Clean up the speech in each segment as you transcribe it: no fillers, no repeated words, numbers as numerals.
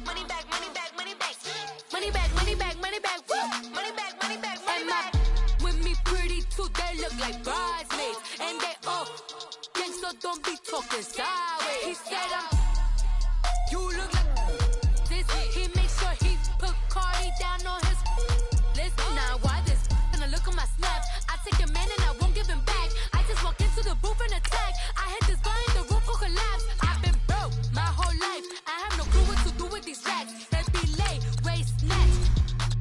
Money back, money back, money back. Money back, money back, money back. Money back, money back, money back. With me pretty too, they look like bridesmaids. And they all gangsta, don't be talking sideways. He said you look like this. He make sure he put Cardi down on his list. Now why this? Gonna look at my snaps. I take your man and I won't give him back. I just walk into the booth and attack. I hit this button, the roof will collapse. I've been broke my whole life. I have no clue what to do with these racks. That be late, waist snatch.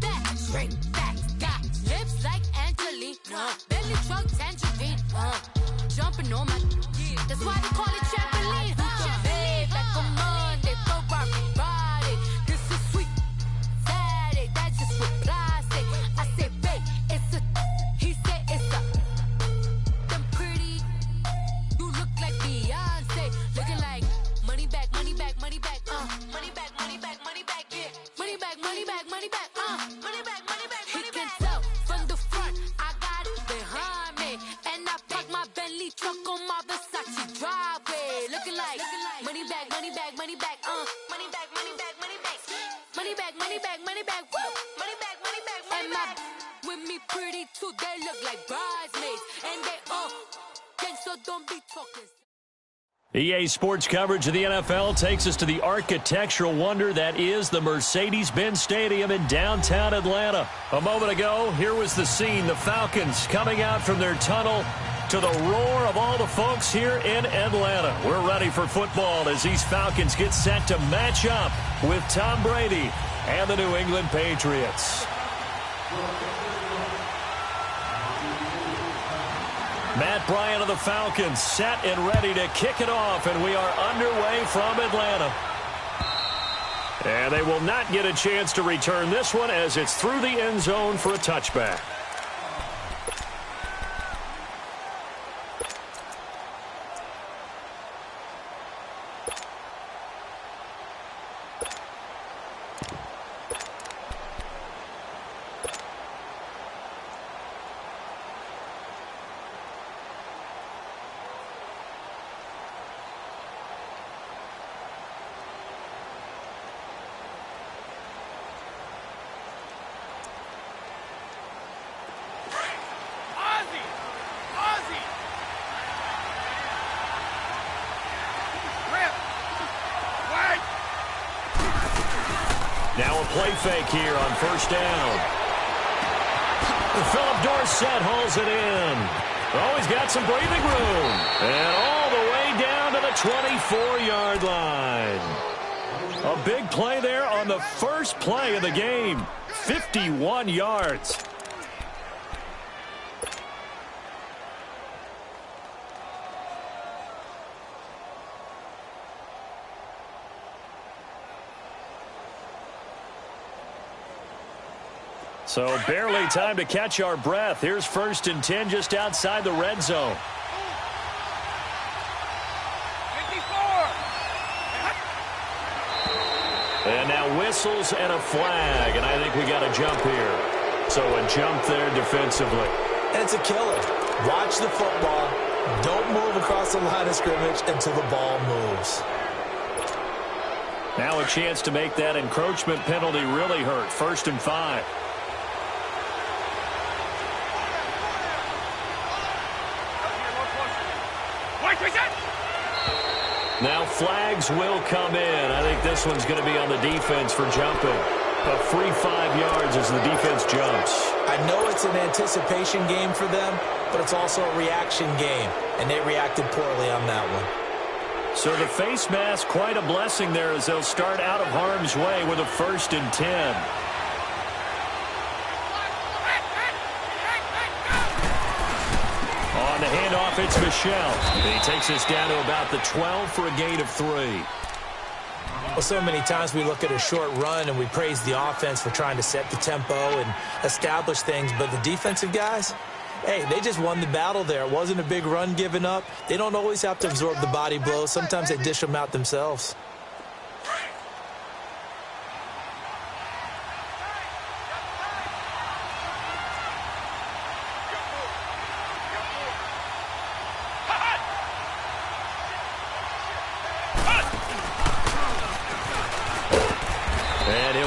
Back, straight back. Got lips like Angelina. Belly truck tangerine. Jumping on my. That's why they call it trampoline. Babe, back on Monday, Ferrari body. This is sweet. Saturday, that's just what plastic. I say, babe, it's a. He said it's a. Them pretty. You look like Beyonce. Looking like money back, money back, money back. Money back, money back, money back. Yeah. Money back, money back, money back. Money back, money back, money back. He can tell from the front. I got it behind me. And I park my Bentley truck on my Versace driveway. Looking like money back, money back, money back. Money back, money back, money back. Money back, money back, money back. Woo. Money back, money back, money back. With me pretty too, they look like bridesmaids. And they all gangsta, don't be talking. EA Sports coverage of the NFL takes us to the architectural wonder that is the Mercedes-Benz Stadium in downtown Atlanta. A moment ago, here was the scene. The Falcons coming out from their tunnel to the roar of all the folks here in Atlanta. We're ready for football as these Falcons get set to match up with Tom Brady and the New England Patriots. Matt Bryant of the Falcons set and ready to kick it off, and we are underway from Atlanta. And they will not get a chance to return this one as it's through the end zone for a touchback. Now a play fake here on first down. Philip Dorsett hauls it in. Oh, he's got some breathing room. And all the way down to the 24-yard line. A big play there on the first play of the game. 51 yards. So barely time to catch our breath. Here's 1st and 10 just outside the red zone. 54. And now whistles and a flag, and I think we got a jump here. So a jump there defensively. And it's a killer. Watch the football. Don't move across the line of scrimmage until the ball moves. Now a chance to make that encroachment penalty really hurt. 1st and 5. Now flags will come in. I think this one's going to be on the defense for jumping. A free 5 yards as the defense jumps. I know it's an anticipation game for them, but it's also a reaction game, and they reacted poorly on that one. So the face mask, quite a blessing there as they'll start out of harm's way with a 1st and 10. On the handoff, it's Michel. He takes us down to about the 12 for a gain of 3. Well, so many times we look at a short run and we praise the offense for trying to set the tempo and establish things, but the defensive guys, hey, they just won the battle there. It wasn't a big run given up. They don't always have to absorb the body blows. Sometimes they dish them out themselves.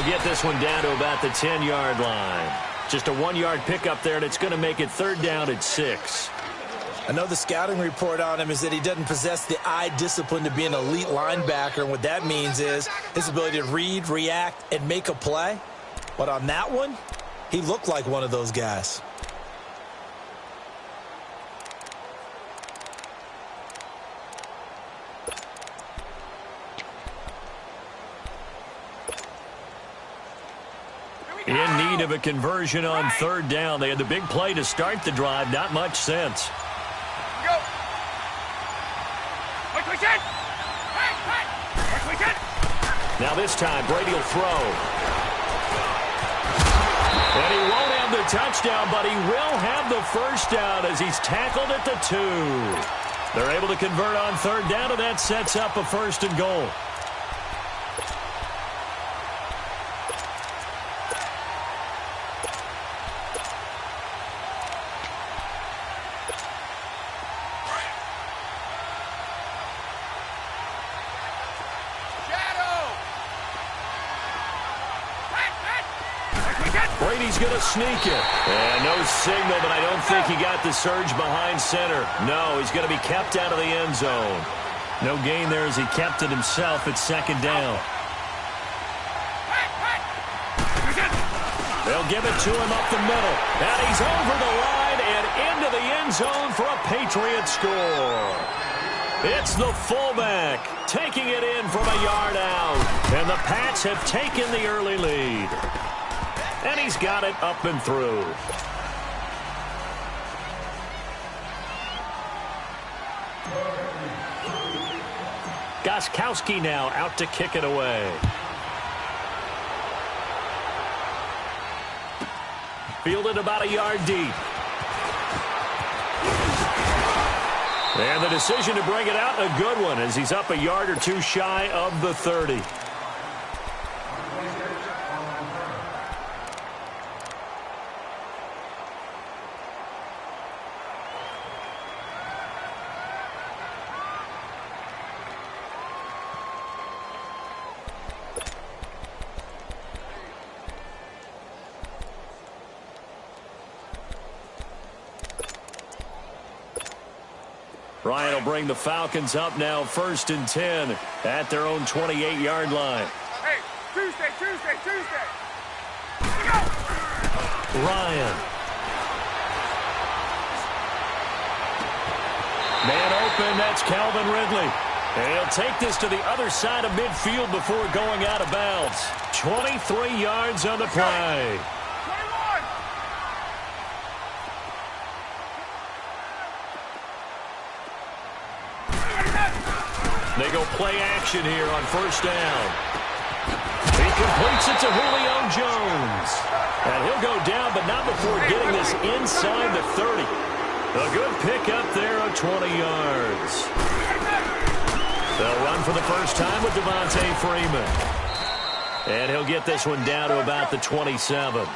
get this one down to about the 10-yard line. Just a 1-yard pickup there, and it's going to make it 3rd down at 6. I know the scouting report on him is that he doesn't possess the eye discipline to be an elite linebacker, and what that means is his ability to read, react, and make a play. But on that one, he looked like one of those guys. In need of a conversion on 3rd down. They had the big play to start the drive. Not much sense. Go. Now this time, Brady will throw. And he won't have the touchdown, but he will have the 1st down as he's tackled at the 2. They're able to convert on 3rd down, and that sets up a 1st and goal. Brady's going to sneak it. And no signal, but I don't think he got the surge behind center. No, he's going to be kept out of the end zone. No gain there as he kept it himself at 2nd down. They'll give it to him up the middle. And he's over the line and into the end zone for a Patriot score. It's the fullback taking it in from a yard out. And the Pats have taken the early lead. And he's got it up and through. Gostkowski now out to kick it away. Fielded about a yard deep. And the decision to bring it out, a good one, as he's up a yard or 2 shy of the 30. Ryan will bring the Falcons up now 1st and 10 at their own 28-yard line. Hey, Tuesday. Go! Ryan. Man open, that's Calvin Ridley. And he'll take this to the other side of midfield before going out of bounds. 23 yards on the play. 21! They go play action here on 1st down. He completes it to Julio Jones. And he'll go down, but not before getting this inside the 30. A good pickup there of 20 yards. They'll run for the first time with Devontae Freeman. And he'll get this one down to about the 27.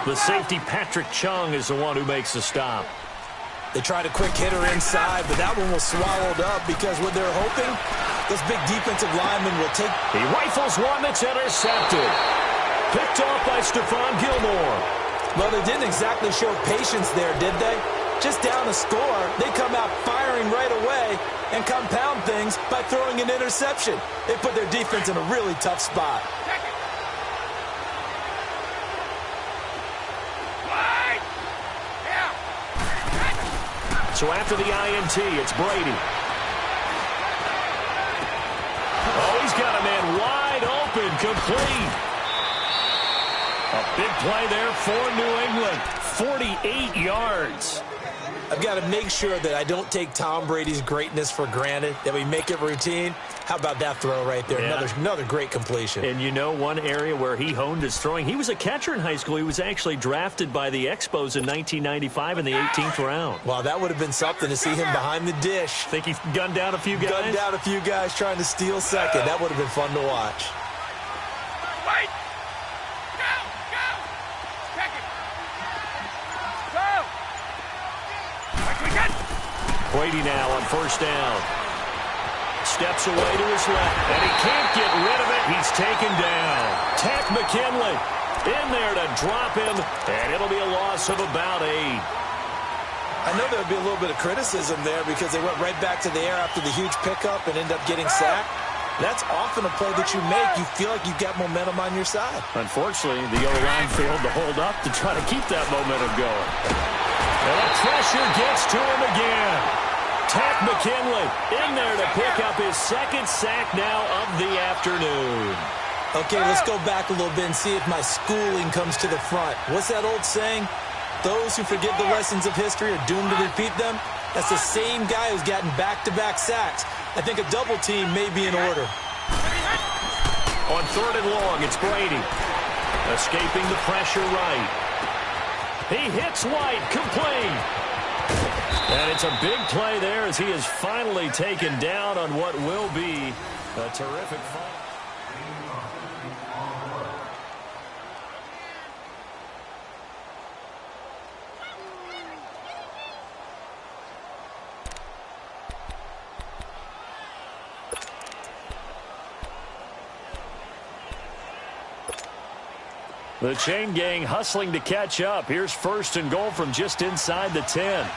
The safety, Patrick Chung, is the one who makes the stop. They tried a quick hitter inside, but that one was swallowed up because what they're hoping, this big defensive lineman will take. He rifles one that's intercepted. Picked off by Stephon Gilmore. Well, they didn't exactly show patience there, did they? Just down a score, they come out firing right away and compound things by throwing an interception. They put their defense in a really tough spot. So after the INT, it's Brady. Oh, he's got a man wide open, complete. A big play there for New England. 48 yards. I've got to make sure that I don't take Tom Brady's greatness for granted, that we make it routine. How about that throw right there? Yeah. Another great completion. And you know one area where he honed his throwing? He was a catcher in high school. He was actually drafted by the Expos in 1995 in the 18th round. Wow, that would have been something to see him behind the dish. Think he gunned down a few guys? Gunned down a few guys trying to steal second. That would have been fun to watch. Wait! Go! Check it! Go! Quick, Brady now on 1st down. steps away to his left, and he can't get rid of it. He's taken down. Tech McKinley in there to drop him, and it'll be a loss of about 8. I know there would be a little bit of criticism there because they went right back to the air after the huge pickup and ended up getting sacked. That's often a play that you make. You feel like you've got momentum on your side. Unfortunately, the O-line failed to hold up to try to keep that momentum going. And the pressure gets to him again. Tech McKinley in there to pick up his second sack now of the afternoon. Okay, let's go back a little bit and see if my schooling comes to the front. What's that old saying? Those who forget the lessons of history are doomed to repeat them. That's the same guy who's gotten back-to-back sacks. I think a double team may be in order. On 3rd and long, it's Brady. Escaping the pressure right. He hits White, complete. And it's a big play there as he is finally taken down on what will be a terrific fall. The chain gang hustling to catch up. Here's 1st and goal from just inside the 10.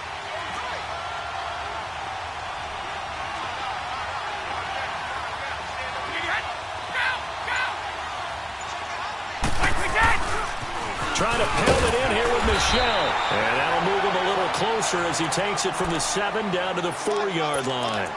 Trying to pound it in here with Michelle. And that'll move him a little closer as he takes it from the 7 down to the 4-yard line.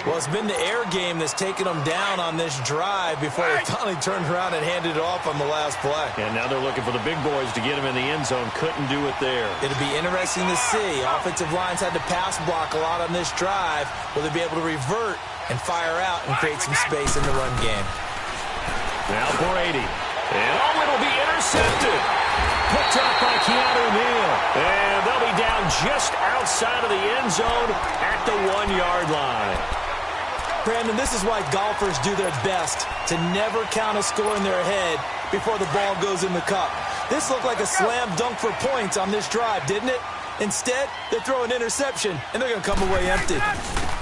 Well, it's been the air game that's taken them down on this drive before they finally turned around and handed it off on the last play. And now they're looking for the big boys to get him in the end zone. Couldn't do it there. It'll be interesting to see. Offensive lines had to pass block a lot on this drive. Will they be able to revert and fire out and create some space in the run game? Now Brady. And it'll be intercepted. Picked up by Keanu Neal. And they'll be down just outside of the end zone at the 1-yard line. Brandon, this is why golfers do their best to never count a score in their head before the ball goes in the cup. This looked like a slam dunk for points on this drive, didn't it? Instead, they throw an interception, and they're going to come away empty.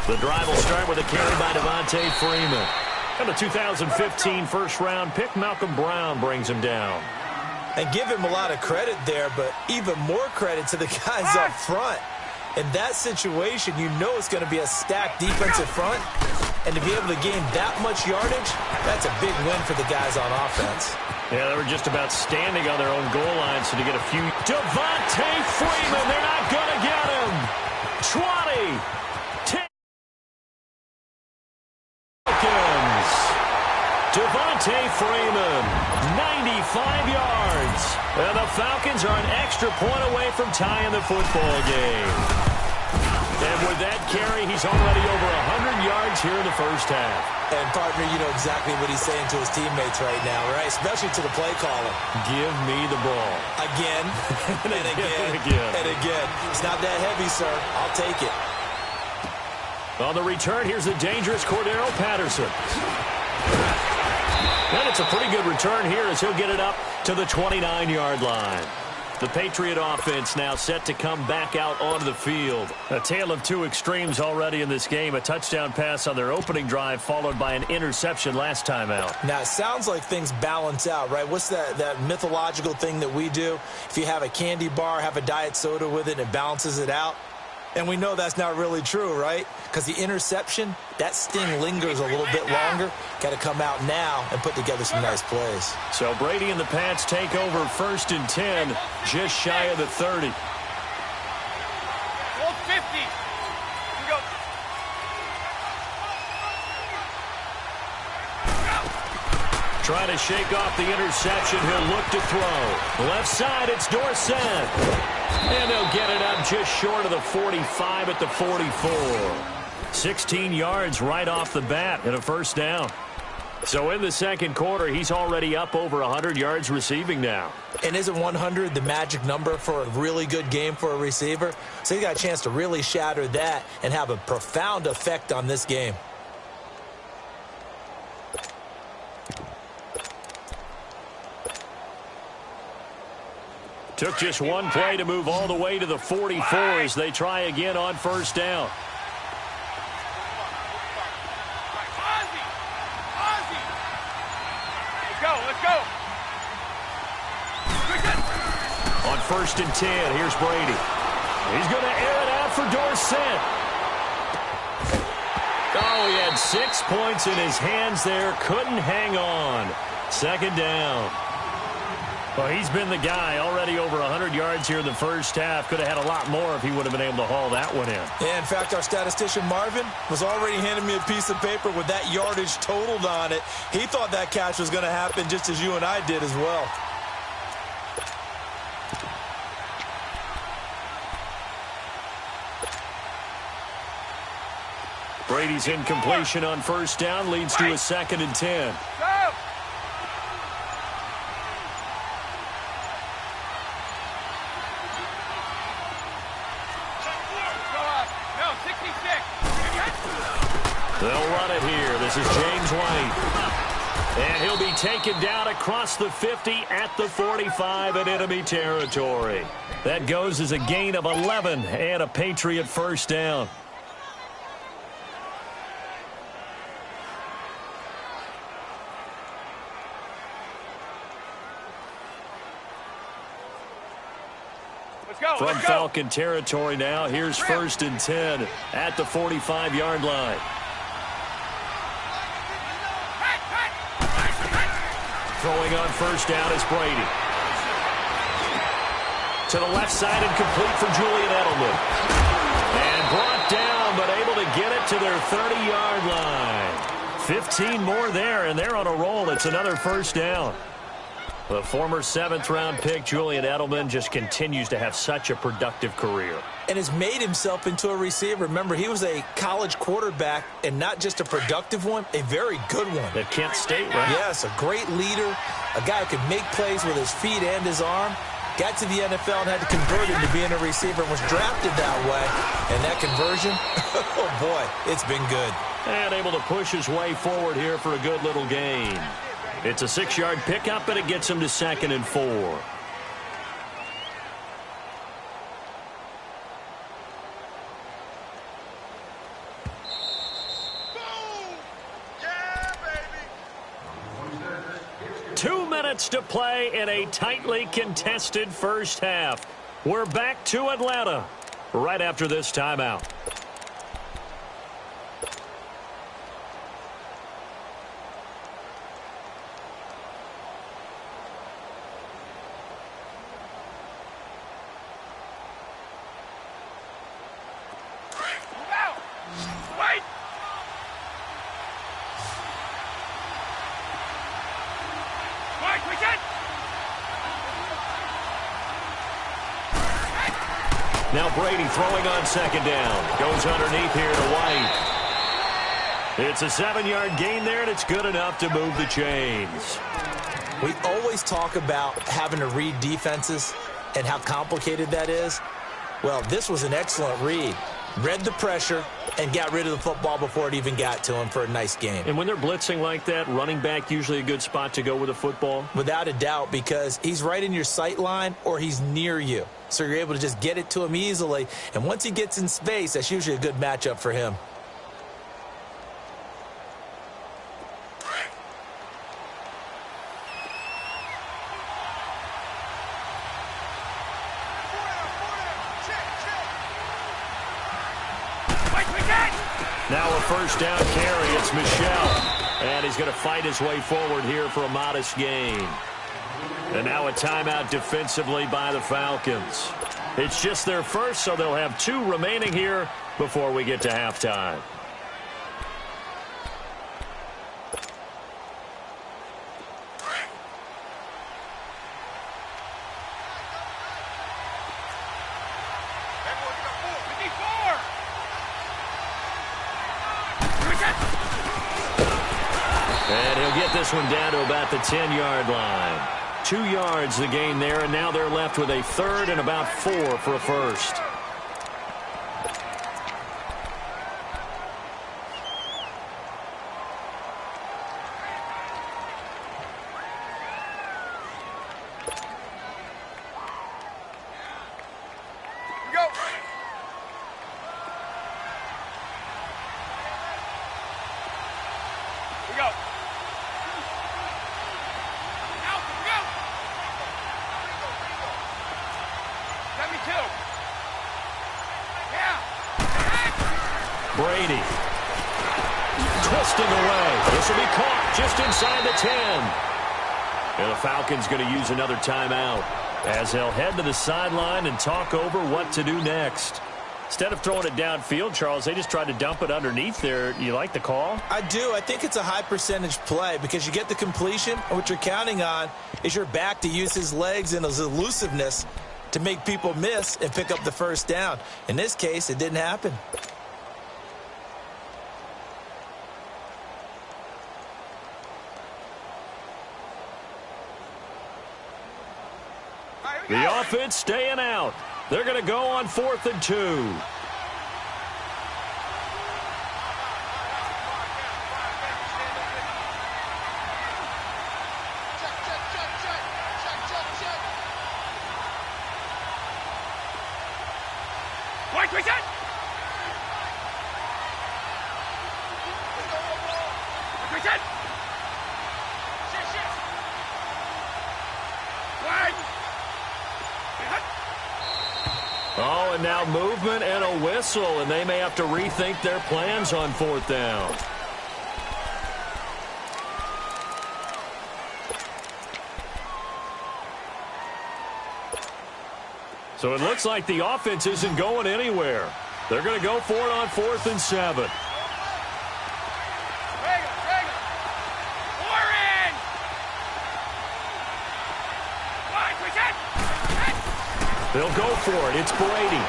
The drive will start with a carry by Devontae Freeman. And the 2015 first-round pick, Malcolm Brown, brings him down. And give him a lot of credit there, but even more credit to the guys up front. In that situation, you know it's going to be a stacked defensive front. And to be able to gain that much yardage, that's a big win for the guys on offense. Yeah, they were just about standing on their own goal line, so to get a few. Devontae Freeman, they're not going to get him. 20. Devontae Freeman, 95 yards. And the Falcons are an extra point away from tying the football game. And with that carry, he's already over 100 yards here in the first half. And, partner, you know exactly what he's saying to his teammates right now, right? Especially to the play caller. Give me the ball. Again, and again, and again. It's not that heavy, sir. I'll take it. On the return, here's the dangerous Cordero Patterson. And it's a pretty good return here as he'll get it up to the 29-yard line. The Patriot offense now set to come back out onto the field. A tale of two extremes already in this game. A touchdown pass on their opening drive followed by an interception last time out. Now, it sounds like things balance out, right? What's that mythological thing that we do? If you have a candy bar, have a diet soda with it, and it balances it out. And we know that's not really true, right? Because the interception, that sting lingers a little bit longer. Got to come out now and put together some nice plays. So Brady and the Pats take over 1st and 10, just shy of the 30. Hold 50. You go. Trying to shake off the interception. He'll look to throw. Left side, it's Dorsett. And they'll get it up just short of the 45 at the 44. 16 yards right off the bat and a first down. So in the second quarter, he's already up over 100 yards receiving now. And isn't 100 the magic number for a really good game for a receiver? So he got a chance to really shatter that and have a profound effect on this game. Took just one play to move all the way to the 44 as they try again on first down. Let's go. On 1st and 10, here's Brady. He's going to air it out for Dorsett. Oh, he had 6 points in his hands there. Couldn't hang on. 2nd down. Well, he's been the guy. Already over 100 yards here in the first half. Could have had a lot more if he would have been able to haul that one in. Yeah, in fact, our statistician Marvin was already handing me a piece of paper with that yardage totaled on it. He thought that catch was going to happen just as you and I did as well. Brady's incompletion on 1st down leads to a 2nd and 10. Go. No, 66. They'll run it here. This is James White. And he'll be taken down across the 50 at the 45 in enemy territory. That goes as a gain of 11 and a Patriot 1st down. From Falcon territory now, here's 1st and 10 at the 45-yard line. Throwing on 1st down is Brady. To the left side and complete for Julian Edelman. And brought down, but able to get it to their 30-yard line. 15 more there, and they're on a roll. It's another 1st down. The former 7th-round pick, Julian Edelman, just continues to have such a productive career. And has made himself into a receiver. Remember, he was a college quarterback, and not just a productive one, a very good one. At Kent State, right? Yes, a great leader, a guy who could make plays with his feet and his arm. Got to the NFL and had to convert into being a receiver and was drafted that way. And that conversion, oh boy, it's been good. And able to push his way forward here for a good little gain. It's a 6-yard pickup, and it gets him to 2nd and 4. Yeah, baby. 2 minutes to play in a tightly contested first half. We're back to Atlanta right after this timeout. Now Brady throwing on 2nd down. Goes underneath here to White. It's a 7-yard gain there, and it's good enough to move the chains. We always talk about having to read defenses and how complicated that is. Well, this was an excellent read. Read the pressure and got rid of the football before it even got to him for a nice game. And when they're blitzing like that, running back usually a good spot to go with a football? Without a doubt, because he's right in your sight line or he's near you. So you're able to just get it to him easily. And once he gets in space, that's usually a good matchup for him. Now a 1st down carry. It's Michel. And he's going to fight his way forward here for a modest gain. And now a timeout defensively by the Falcons. It's just their first, so they'll have 2 remaining here before we get to halftime. And he'll get this one down to about the 10-yard line. 2 yards the gain there, and now they're left with a 3rd and about 4 for a 1st. Go. We go. Brady. Twisting away. This will be caught just inside the 10. And the Falcons going to use another timeout as they'll head to the sideline and talk over what to do next. Instead of throwing it downfield, Charles, they just tried to dump it underneath there. You like the call? I do. I think it's a high percentage play because you get the completion, and what you're counting on is your back to use his legs and his elusiveness to make people miss and pick up the first down. In this case, it didn't happen. The offense staying out. They're going to go on 4th and 2. White, we set! We set! Oh, and now movement and a whistle, and they may have to rethink their plans on 4th down. So it looks like the offense isn't going anywhere. They're going to go for it on 4th and 7. They'll go for it. It's Brady.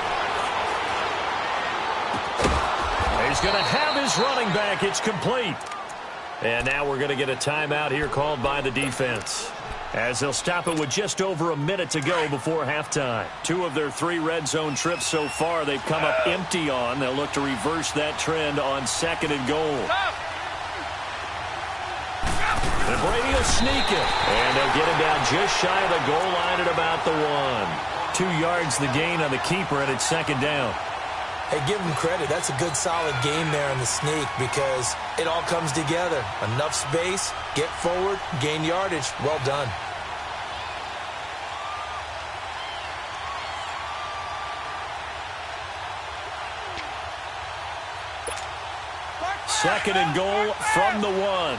He's going to have his running back. It's complete. And now we're going to get a timeout here called by the defense, as they'll stop it with just over a minute to go before halftime. 2 of their 3 red zone trips so far they've come up empty on. They'll look to reverse that trend on 2nd and goal. And Brady will sneak it. And they'll get him down just shy of the goal line at about the 1. 2 yards the gain on the keeper, and it's 2nd down. Hey, give him credit. That's a good, solid game there in the sneak because it all comes together. Enough space, get forward, gain yardage. Well done. Second and goal from the 1.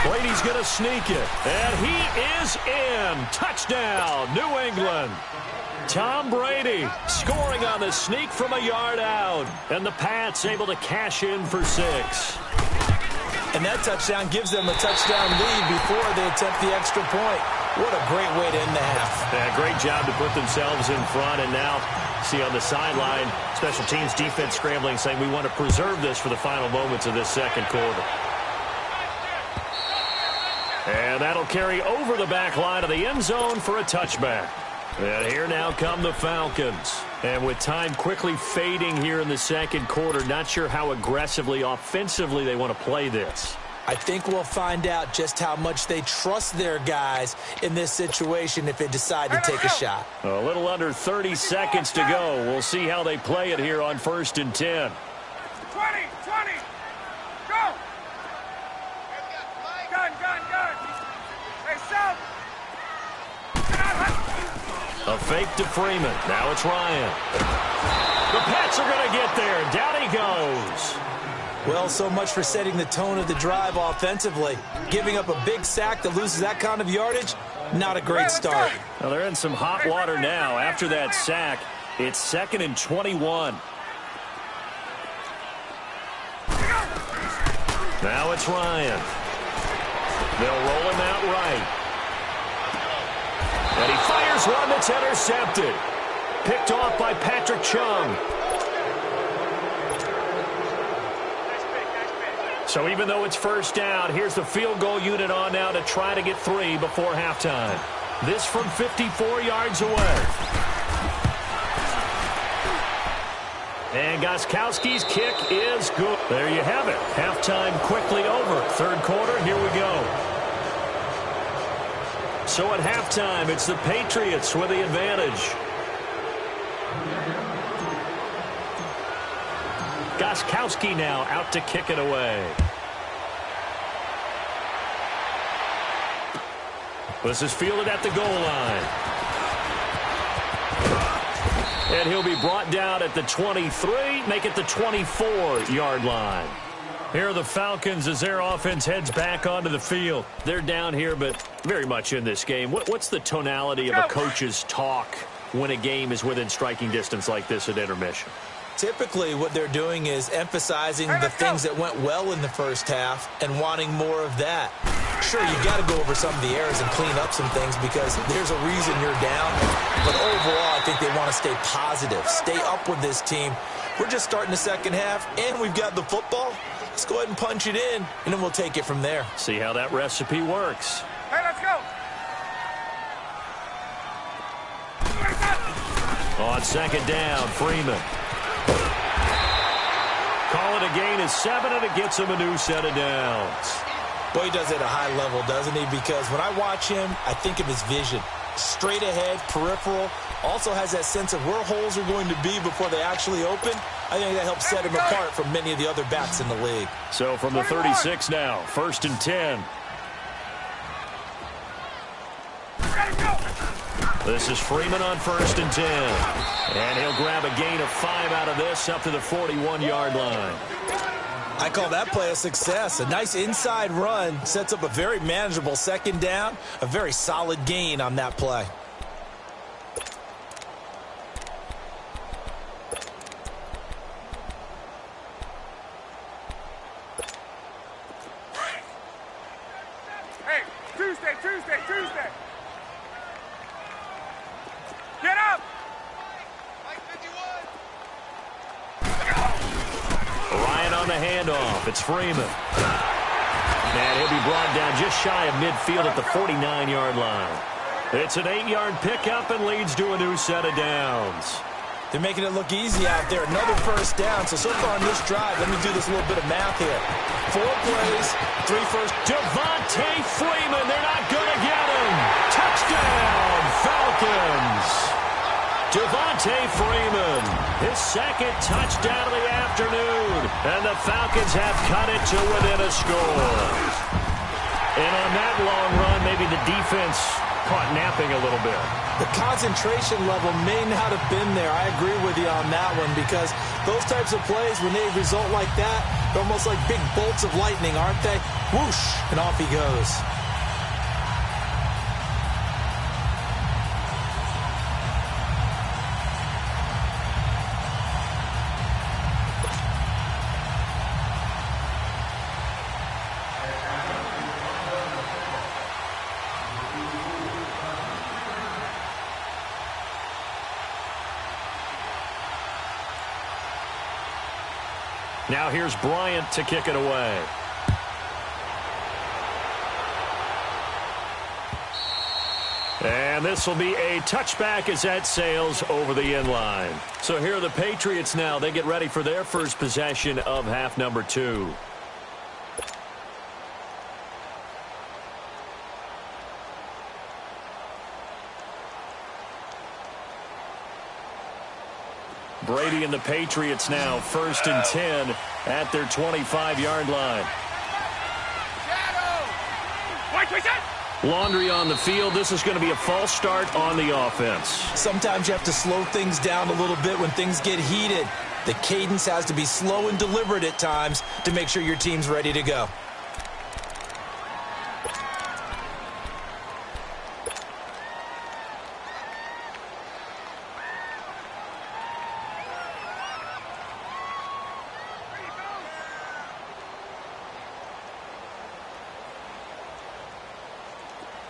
Brady's going to sneak it, and he is in. Touchdown, New England. Tom Brady scoring on the sneak from a yard out, and the Pats able to cash in for 6. And that touchdown gives them a touchdown lead before they attempt the extra point. What a great way to end the half. Yeah, great job to put themselves in front, and now see on the sideline, special teams defense scrambling, saying we want to preserve this for the final moments of this second quarter. And that'll carry over the back line of the end zone for a touchback. And here now come the Falcons. And with time quickly fading here in the second quarter, not sure how aggressively, offensively they want to play this. I think we'll find out just how much they trust their guys in this situation if they decide to take a shot. A little under 30 seconds to go. We'll see how they play it here on 1st and 10. 20, go! Gun. Hey, Sal! A fake to Freeman. Now it's Ryan. The Pats are going to get there. Down he goes. Well, so much for setting the tone of the drive offensively. Giving up a big sack that loses that kind of yardage, not a great start. Well, they're in some hot water now. After that sack, it's 2nd and 21. Now it's Ryan. They'll roll him out right. And he fires one that's intercepted. Picked off by Patrick Chung. So even though it's 1st down, here's the field goal unit on now to try to get 3 before halftime. This from 54 yards away. And Gostkowski's kick is good. There you have it. Halftime quickly over. 3rd quarter, here we go. So at halftime, it's the Patriots with the advantage. Gostkowski now out to kick it away. This is fielded at the goal line. And he'll be brought down at the 23, make it the 24-yard line. Here are the Falcons as their offense heads back onto the field. They're down here, but very much in this game. What's the tonality of a coach's talk when a game is within striking distance like this at intermission? Typically, what they're doing is emphasizing the things that went well in the first half and wanting more of that. Sure, you've got to go over some of the errors and clean up some things because there's a reason you're down. But overall, I think they want to stay positive, stay up with this team. We're just starting the second half, and we've got the football. Let's go ahead and punch it in, and then we'll take it from there. See how that recipe works. Hey, let's go. On second down, Freeman. Call it a gain of 7, and it gets him a new set of downs. Boy, he does it at a high level, doesn't he? Because when I watch him, I think of his vision. Straight ahead, peripheral. Also has that sense of where holes are going to be before they actually open. I think that helps set him apart from many of the other backs in the league. So from the 36 now, 1st and 10. This is Freeman on 1st and 10. And he'll grab a gain of 5 out of this up to the 41-yard line. I call that play a success. A nice inside run sets up a very manageable second down. A very solid gain on that play. Hey, Tuesday. Get up. Ryan on the handoff. It's Freeman. And he'll be brought down just shy of midfield at the 49-yard line. It's an 8-yard pickup and leads to a new set of downs. They're making it look easy out there. Another first down. So far on this drive, let me do this little bit of math here. 4 plays, 3 first. Devontae Freeman, they're not going to get him. Touchdown, Falcons. Devontae Freeman, his second touchdown of the afternoon. And the Falcons have cut it to within a score. And on that long run, maybe the defense caught napping a little bit. The concentration level may not have been there. I agree with you on that one because those types of plays, when they result like that, they're almost like big bolts of lightning, aren't they? Whoosh, and off he goes. Now here's Bryant to kick it away. And this will be a touchback as that sails over the end line. So here are the Patriots now. They get ready for their first possession of half number 2. Brady and the Patriots now 1st and 10 at their 25-yard line. Laundry on the field. This is going to be a false start on the offense. Sometimes you have to slow things down a little bit when things get heated. The cadence has to be slow and deliberate at times to make sure your team's ready to go.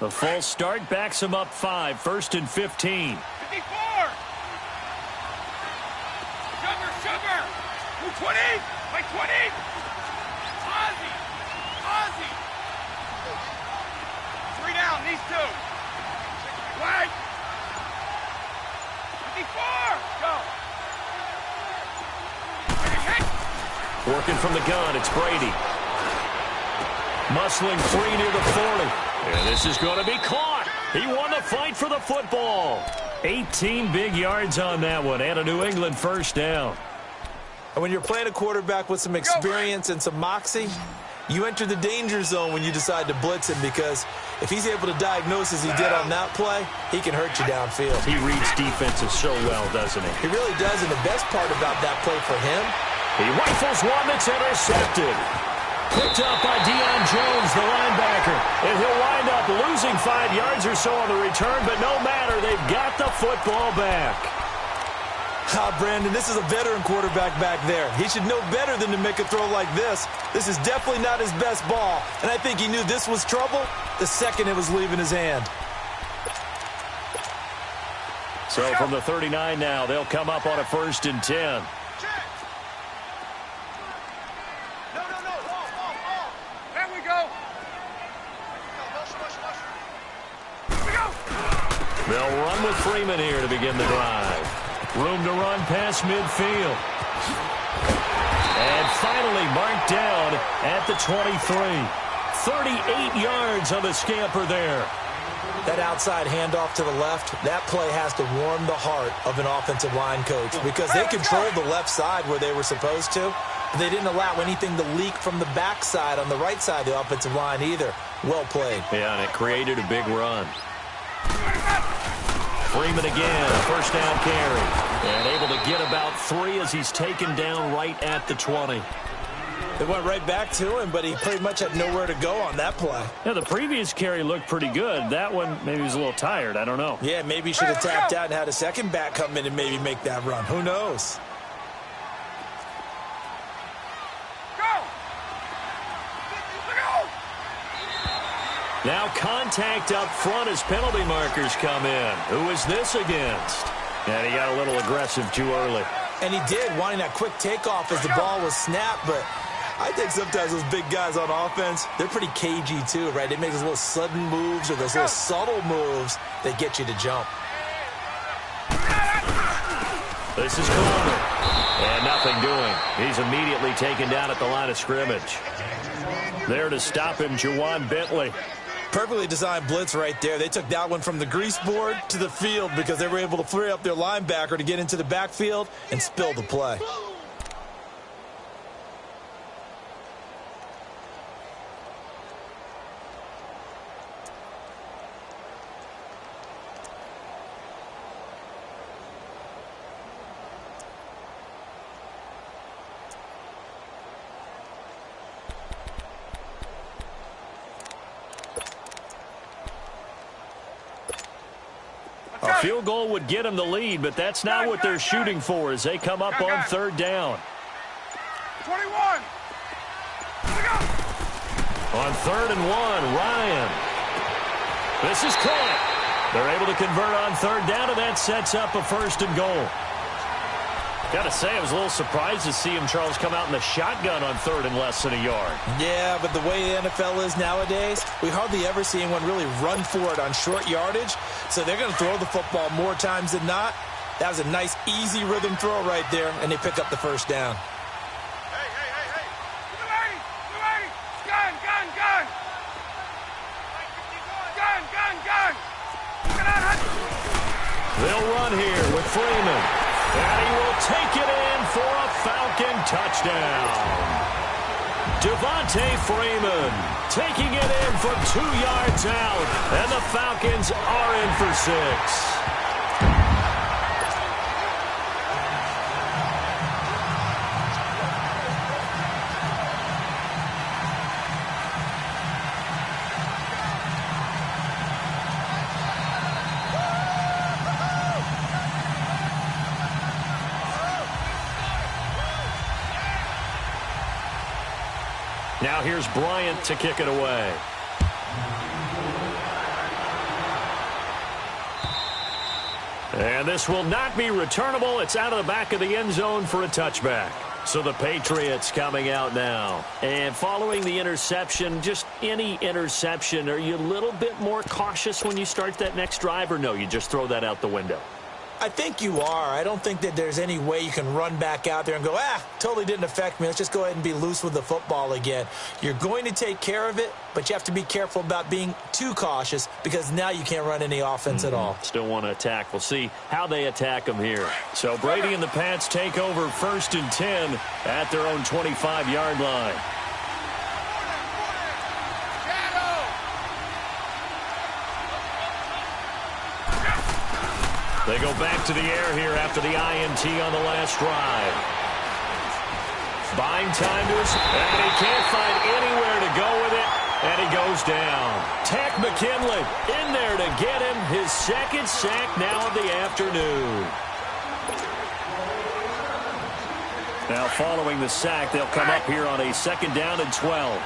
The false start backs him up 5, 1st and 15. 54. Sugar. 20. Like 20. Ozzy. 3 down, these 2. Wait. 54. Go. Working from the gun, it's Brady. Muscling 3 near the 40. And this is going to be caught. He won the fight for the football. 18 big yards on that one, and a New England first down. And when you're playing a quarterback with some experience and some moxie, You enter the danger zone when you decide to blitz him, because if he's able to diagnose as he did on that play, he can hurt you downfield. He reads defenses so well, doesn't he? He really does, and the best part about that play for him, he rifles one that's intercepted. Picked up by Deion Jones, the linebacker. And he'll wind up losing 5 yards or so on the return, but no matter, they've got the football back. Brandon, this is a veteran quarterback back there. He should know better than to make a throw like this. This is definitely not his best ball, and I think he knew this was trouble the second it was leaving his hand. So from the 39 now, they'll come up on a 1st and 10. They'll run with Freeman here to begin the drive. Room to run past midfield. And finally marked down at the 23. 38 yards on the scamper there. That outside handoff to the left, that play has to warm the heart of an offensive line coach, because they controlled the left side where they were supposed to, but they didn't allow anything to leak from the backside on the right side of the offensive line either. Well played. Yeah, and it created a big run. Freeman again, a 1st down carry. And able to get about 3 as he's taken down right at the 20. They went right back to him, but he pretty much had nowhere to go on that play. Yeah, the previous carry looked pretty good. That one, maybe he was a little tired. I don't know. Yeah, maybe he should have tapped out and had a second back come in and maybe make that run. Who knows? Now contact up front as penalty markers come in. Who is this against? And he got a little aggressive too early. And he did, wanting that quick takeoff as the ball was snapped, but I think sometimes those big guys on offense, they're pretty cagey too, right? They make those little sudden moves or those little subtle moves that get you to jump. This is Coleman. And nothing doing. He's immediately taken down at the line of scrimmage. There to stop him, Juwan Bentley. Perfectly designed blitz right there. They took that one from the grease board to the field because they were able to free up their linebacker to get into the backfield and spill the play. A field goal would get them the lead, but that's not what they're shooting for as they come up on 3rd down. 21. On 3rd and 1, Ryan. This is caught. They're able to convert on 3rd down, and that sets up a 1st and goal. Got to say, I was a little surprised to see him, Charles, come out in the shotgun on 3rd and less than a yard. Yeah, but the way the NFL is nowadays, we hardly ever see anyone really run for it on short yardage. So they're going to throw the football more times than not. That was a nice, easy rhythm throw right there, and they pick up the 1st down. Hey. Gun. They'll run here with Freeman. And he will take it in for a Falcon touchdown. Devontae Freeman taking it in from 2 yards out. And the Falcons are in for 6. Now here's Bryant to kick it away. And this will not be returnable. It's out of the back of the end zone for a touchback. So the Patriots coming out now. And following the interception, just any interception, are you a little bit more cautious when you start that next drive, or no, you just throw that out the window? I think you are. I don't think that there's any way you can run back out there and go, totally didn't affect me. Let's just go ahead and be loose with the football again. You're going to take care of it, but you have to be careful about being too cautious because now you can't run any offense at all. Still want to attack. We'll see how they attack them here. So Brady and the Pats take over 1st and 10 at their own 25-yard line. They go back to the air here after the INT on the last drive. Buying time to his, and he can't find anywhere to go with it, and he goes down. Tack McKinley in there to get him his second sack now of the afternoon. Now following the sack, they'll come up here on a 2nd down and 12.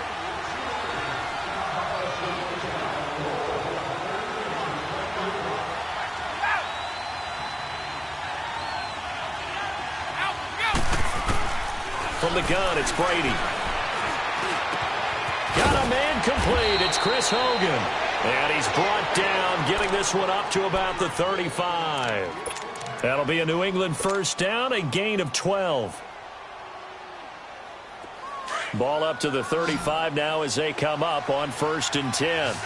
From the gun, it's Brady. Got a man complete. It's Chris Hogan. And he's brought down, getting this one up to about the 35. That'll be a New England first down, a gain of 12. Ball up to the 35 now as they come up on 1st and 10.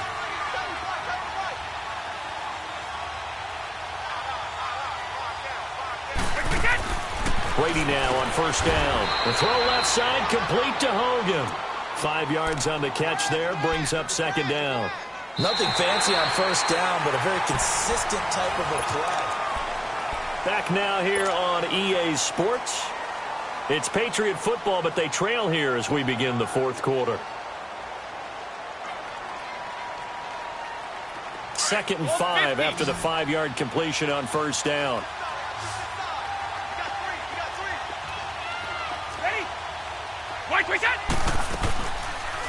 Brady now on 1st down. The throw left side complete to Hogan. 5 yards on the catch there, brings up 2nd down. Nothing fancy on 1st down, but a very consistent type of a play. Back now here on EA Sports. It's Patriot football, but they trail here as we begin the 4th quarter. 2nd and 5 after the 5-yard completion on 1st down.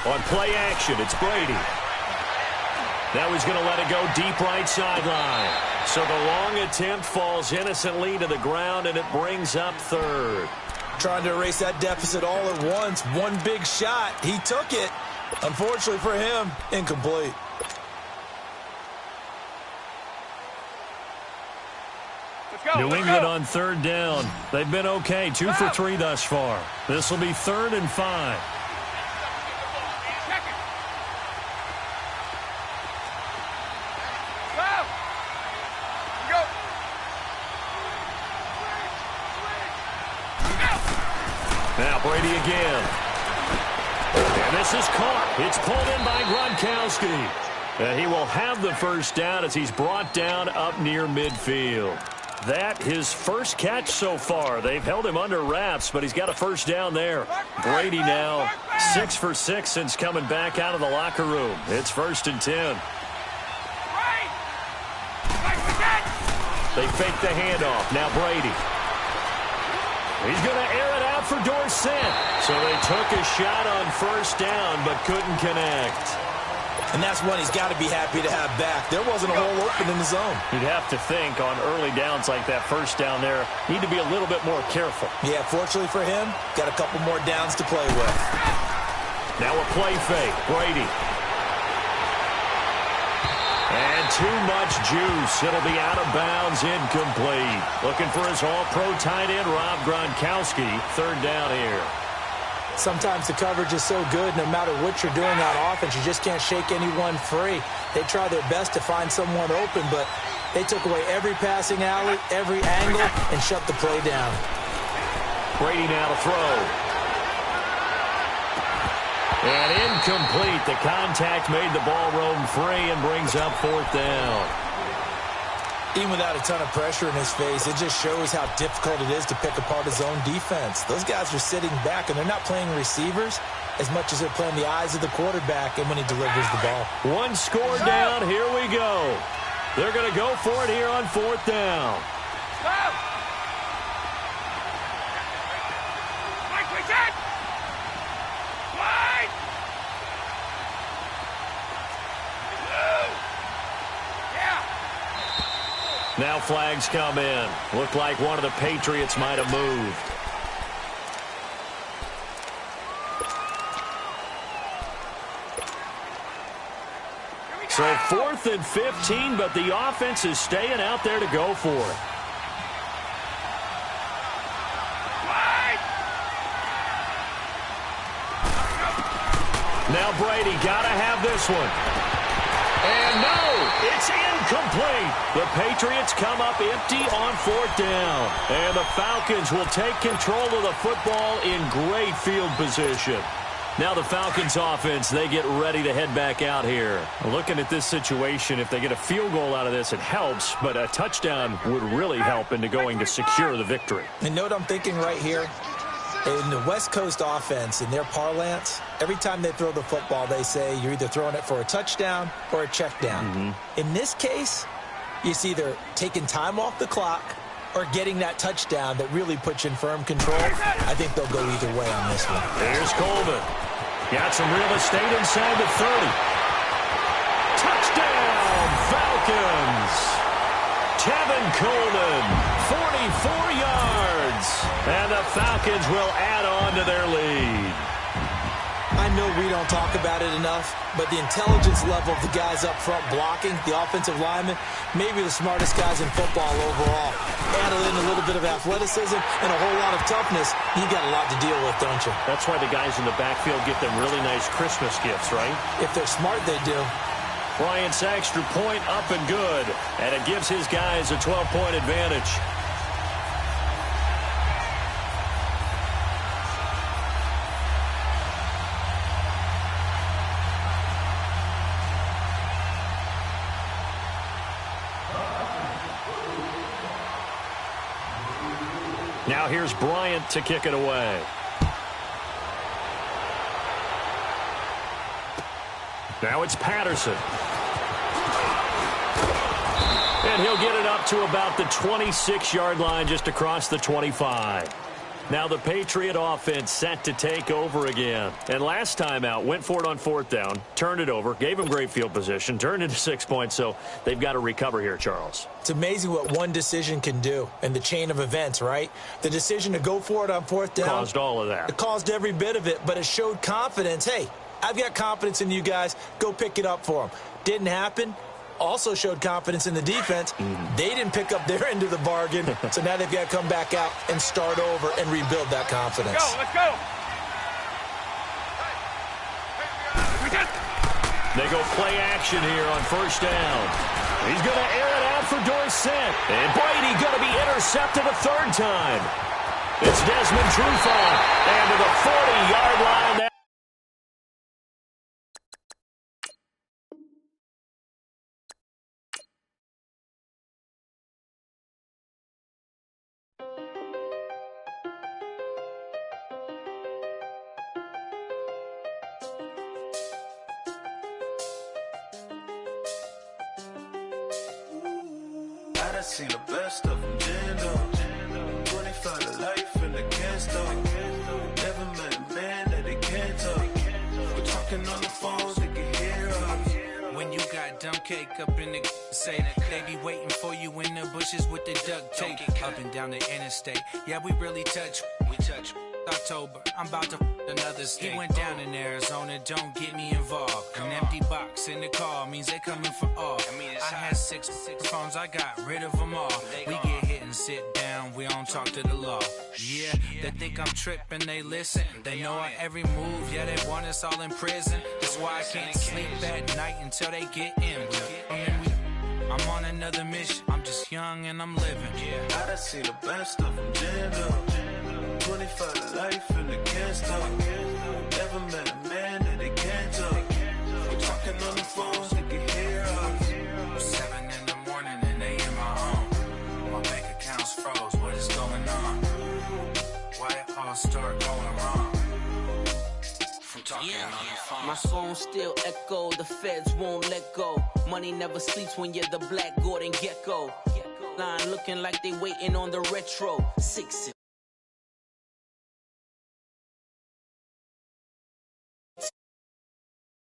On play action, it's Brady. Now he's going to let it go deep right sideline. So the long attempt falls innocently to the ground, and it brings up 3rd. Trying to erase that deficit all at once. One big shot. He took it. Unfortunately for him, incomplete. New England on 3rd down. They've been okay. 2 for 3 thus far. This will be 3rd and 5. Now Brady again. And this is caught. It's pulled in by Gronkowski. And he will have the first down as he's brought down up near midfield. That his first catch so far. They've held him under wraps, but he's got a first down there. Brady now 6 for 6 since coming back out of the locker room. It's 1st and 10. They fake the handoff. Now Brady. He's going to air it out for Dorsett. So they took a shot on 1st down, but couldn't connect. And that's one he's got to be happy to have back. There wasn't a hole open in the zone. You'd have to think on early downs like that, 1st down there, need to be a little bit more careful. Yeah, fortunately for him, got a couple more downs to play with. Now a play fake. Brady. And too much juice. It'll be out of bounds, incomplete. Looking for his all-pro tight end, Rob Gronkowski. 3rd down here. Sometimes the coverage is so good, no matter what you're doing on offense, you just can't shake anyone free. They try their best to find someone open, but they took away every passing alley, every angle, and shut the play down. Brady now to throw. And incomplete. The contact made the ball roam free and brings up 4th down. Even without a ton of pressure in his face, it just shows how difficult it is to pick apart his own defense. Those guys are sitting back, and they're not playing receivers as much as they're playing the eyes of the quarterback and when he delivers the ball. One score down. Here we go. They're going to go for it here on 4th down. Now flags come in. Looked like one of the Patriots might have moved. So 4th and 15, but the offense is staying out there to go for it. Now Brady got to have this one. And no, it's incomplete. The Patriots come up empty on 4th down. And the Falcons will take control of the football in great field position. Now the Falcons offense, they get ready to head back out here. Looking at this situation, if they get a field goal out of this, it helps, but a touchdown would really help into going to secure the victory. And note I'm thinking right here, in the West Coast offense, in their parlance, every time they throw the football, they say you're either throwing it for a touchdown or a check down. In this case, it's either taking time off the clock or getting that touchdown that really puts you in firm control. I think they'll go either way on this one. Here's Coleman. Got some real estate inside the 30. Touchdown, Falcons. Tevin Coleman, 44 yards. And the Falcons will add on to their lead. I know we don't talk about it enough, but the intelligence level of the guys up front blocking, the offensive linemen, maybe the smartest guys in football overall. Add in a little bit of athleticism and a whole lot of toughness, you got a lot to deal with, don't you? That's why the guys in the backfield get them really nice Christmas gifts, right? If they're smart, they do. Bryant's extra point up and good, and it gives his guys a 12-point advantage. Now here's Bryant to kick it away. Now it's Patterson. And he'll get it up to about the 26-yard line, just across the 25. Now the Patriot offense set to take over again. And last time out, went for it on fourth down, turned it over, gave them great field position, turned into 6 points, so they've got to recover here, Charles. It's amazing what one decision can do in the chain of events, right? The decision to go for it on fourth down caused all of that. It caused every bit of it, but it showed confidence. Hey, I've got confidence in you guys. Go pick it up for them. Didn't happen. Also showed confidence in the defense. They didn't pick up their end of the bargain, so now they've got to come back out and start over and rebuild that confidence. Let's go. They go play action here on first down. He's going to air it out for Dorsett. And Brady going to be intercepted a third time. It's Desmond Trufant. And to the 40-yard line. I seen the best of them, Jando. 25 to life in the can't never met a man that they can't talk. We're talking on the phones, they can hear us. When you got dumb cake up in the say that they be waiting for you in the bushes with the duct tape up and down the interstate. Yeah, we really touch. We touch. October, I'm about to another state. He went down in Arizona, don't get me involved. An empty box in the car means they coming for all. I had six phones, I got rid of them all. We get hit and sit down, we don't talk to the law. Yeah, they think I'm tripping, they listen. They know our every move, yeah, they want us all in prison. That's why I can't sleep at night until they get in. I'm on another mission, I'm just young and I'm living. I done seen the best of them, Jando. 25 to life in the can't stop. Never met a man that they can't talk. We're talking on the phones, they can hear us. 7 in the morning and they in my home. My bank account's froze, what is going on? Why it all start going wrong? From talking on the phone. My phone still echo, the feds won't let go. Money never sleeps when you're the Black Gordon Gecko. Line looking like they waiting on the retro. 6